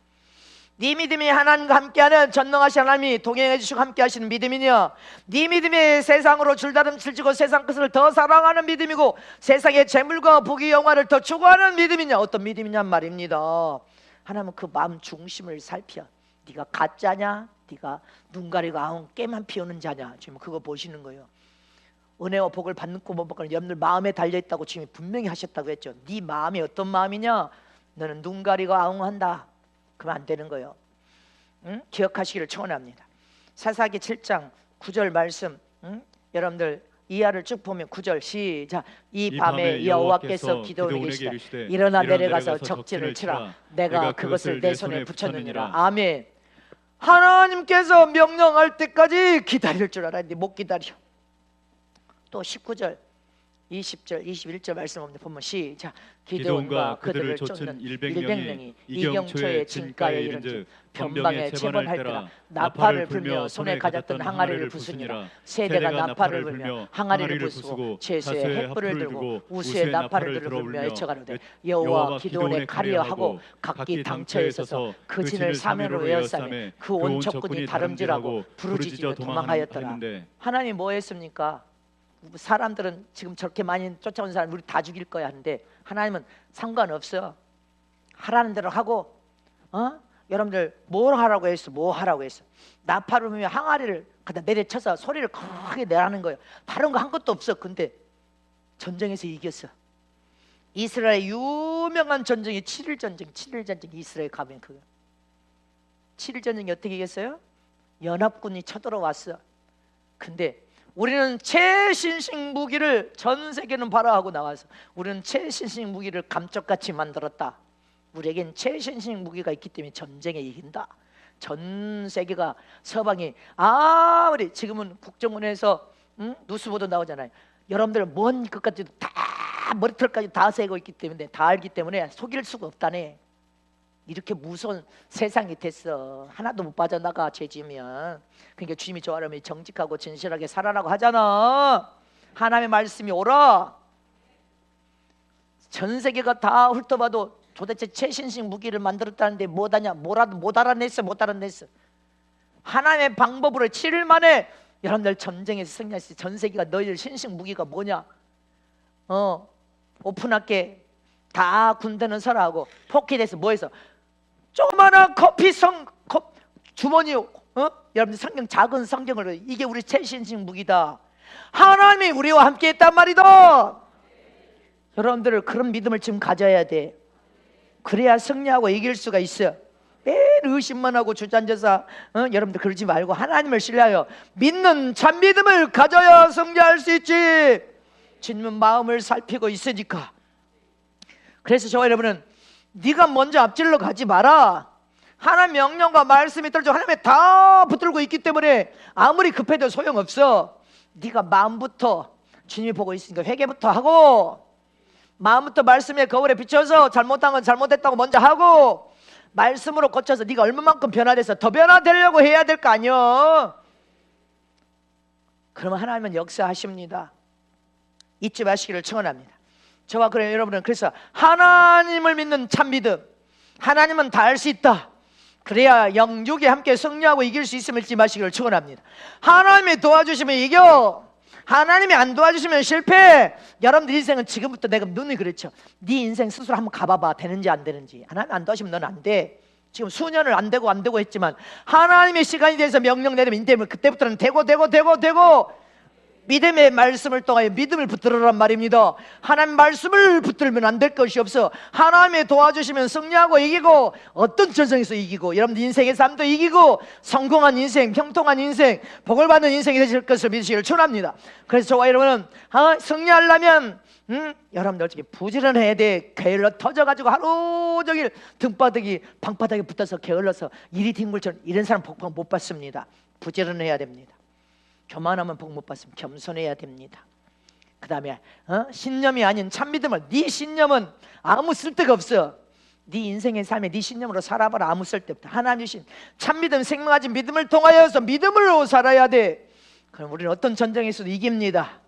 [SPEAKER 1] 네 믿음이 하나님과 함께하는 전능하신 하나님이 동행해 주시고 함께하시는 믿음이냐, 네 믿음이 세상으로 줄다름질 지고 세상 것을 더 사랑하는 믿음이고 세상의 재물과 부귀 영화를 더 추구하는 믿음이냐, 어떤 믿음이냐 말입니다. 하나님은 그 마음 중심을 살펴. 네가 가짜냐, 네가 눈 가리고 아웅 깨만 피우는 자냐, 지금 그거 보시는 거예요. 은혜와 복을 받고 못 받고 여러분들 마음에 달려있다고 주님이 분명히 하셨다고 했죠. 네 마음이 어떤 마음이냐, 너는 눈 가리고 아웅한다, 그러면 안 되는 거예요. 기억하시기를 축원합니다. 사사기 7장 9절 말씀, 여러분들 이하를 쭉 보면 9절 시작. 이 밤에 여호와께서 기드온에게 이르시되 일어나 내려가서 적진을 치라. 내가 그것을 내 손에 붙였느니라. 아멘. 하나님께서 명령할 때까지 기다릴 줄 알았는데 못 기다려. 또 19절 20절 21절 말씀 보면 시작. 기드온과 그들을 쫓는 100명이 이경초의 진가에 이른즉 변방에 체번할 때라 나팔을 불며 손에 가졌던 항아리를 부수니라. 세대가 나팔을 불며 항아리를 부수고 채소에 횃불을 들고 우수에 나팔을 들어 불며 외쳐가로되 여호와 기드온의 칼이여 하고 각기 당처에 서서 그 진을 사면으로 외었사매 그 온 적군이 다름질하고 부르짖으며 도망하였더라. 하나님 뭐 했습니까? 사람들은 지금 저렇게 많이 쫓아온 사람 우리 다 죽일 거야 하는데 하나님은 상관없어. 하라는 대로 하고 여러분들 뭘 하라고 했어? 뭐 하라고 했어? 나팔을 불며 항아리를 갖다 내려쳐서 소리를 크게 내라는 거예요. 다른 거 한 것도 없어. 근데 전쟁에서 이겼어. 이스라엘의 유명한 전쟁이 7일 전쟁. 7일 전쟁 이스라엘 가면 그거 7일 전쟁이 어떻게 이겼어요? 연합군이 쳐들어왔어. 근데 우리는 최신식 무기를 전 세계는 발화하고 나와서 우리는 최신식 무기를 감쪽같이 만들었다. 우리에겐 최신식 무기가 있기 때문에 전쟁에 이긴다. 전 세계가 서방이 아무리 지금은 국정원에서 뉴스보도 나오잖아요. 여러분들 먼 끝까지 다 머리털까지 다 세고 있기 때문에 다 알기 때문에 속일 수가 없다네. 이렇게 무서운 세상이 됐어. 하나도 못 빠져나가 죄지으면. 그러니까 주님이 좋아하면 정직하고 진실하게 살아라고 하잖아. 하나님의 말씀이 오라. 전 세계가 다 훑어봐도 도대체 최신식 무기를 만들었다는데 뭐다냐? 뭐라도 못 알아냈어. 하나님의 방법으로 7일 만에 여러분들 전쟁에서 승리했어. 전 세계가 너희들 신식 무기가 뭐냐? 오픈할게. 다 군대는 설하고 포켓에서 뭐해서 조그마한 주머니 여러분들 성경 작은 성경으로 이게 우리 최신식 무기다. 하나님이 우리와 함께 했단 말이다. 여러분들 그런 믿음을 지금 가져야 돼. 그래야 승리하고 이길 수가 있어. 매일 의심만 하고 주저앉아서 여러분들 그러지 말고 하나님을 신뢰하여 믿는 참 믿음을 가져야 승리할 수 있지. 주님은 마음을 살피고 있으니까. 그래서 저와 여러분은 네가 먼저 앞질러 가지 마라. 하나님 명령과 말씀이 떨어져 하나님에 다 붙들고 있기 때문에 아무리 급해도 소용없어. 네가 마음부터 주님이 보고 있으니까 회개부터 하고 마음부터 말씀의 거울에 비춰서 잘못한 건 잘못했다고 먼저 하고 말씀으로 고쳐서 네가 얼마만큼 변화돼서 더 변화되려고 해야 될 거 아니야. 그러면 하나님은 역사하십니다. 잊지 마시기를 청원합니다. 저와 그래 여러분은 그래서 하나님을 믿는 참 믿음, 하나님은 다 할 수 있다. 그래야 영육에 함께 승리하고 이길 수 있음을 잊지 마시기를 축원합니다. 하나님이 도와주시면 이겨. 하나님이 안 도와주시면 실패. 여러분들 인생은 지금부터 내가 눈이 그렇죠. 네 인생 스스로 한번 가봐봐. 되는지 안 되는지. 하나님 안 도와주시면 넌 안 돼. 지금 수년을 안 되고 했지만 하나님의 시간이 돼서 명령 내리면 이때면 그때부터는 되고 믿음의 말씀을 통하여 믿음을 붙들으란 말입니다. 하나님 말씀을 붙들면 안 될 것이 없어. 하나님의 도와주시면 승리하고 이기고 어떤 전쟁에서 이기고 여러분 인생의 삶도 이기고 성공한 인생, 형통한 인생, 복을 받는 인생이 되실 것을 믿으시기를 축원합니다. 그래서 저와 여러분은 승리하려면 여러분들 어떻게 부지런해야 돼. 게을러 터져가지고 하루 종일 등바닥이 방바닥에 붙어서 게을러서 이리 뒹굴처럼 이런 사람 복 못 받습니다. 부지런해야 됩니다. 교만하면 복 못 받으면 겸손해야 됩니다. 그 다음에 신념이 아닌 참믿음을, 네 신념은 아무 쓸데가 없어. 네 인생의 삶에 네 신념으로 살아봐라. 아무 쓸데없다. 하나님 주신 참믿음, 생명하신 믿음을 통하여서 믿음으로 살아야 돼. 그럼 우리는 어떤 전쟁에서도 이깁니다.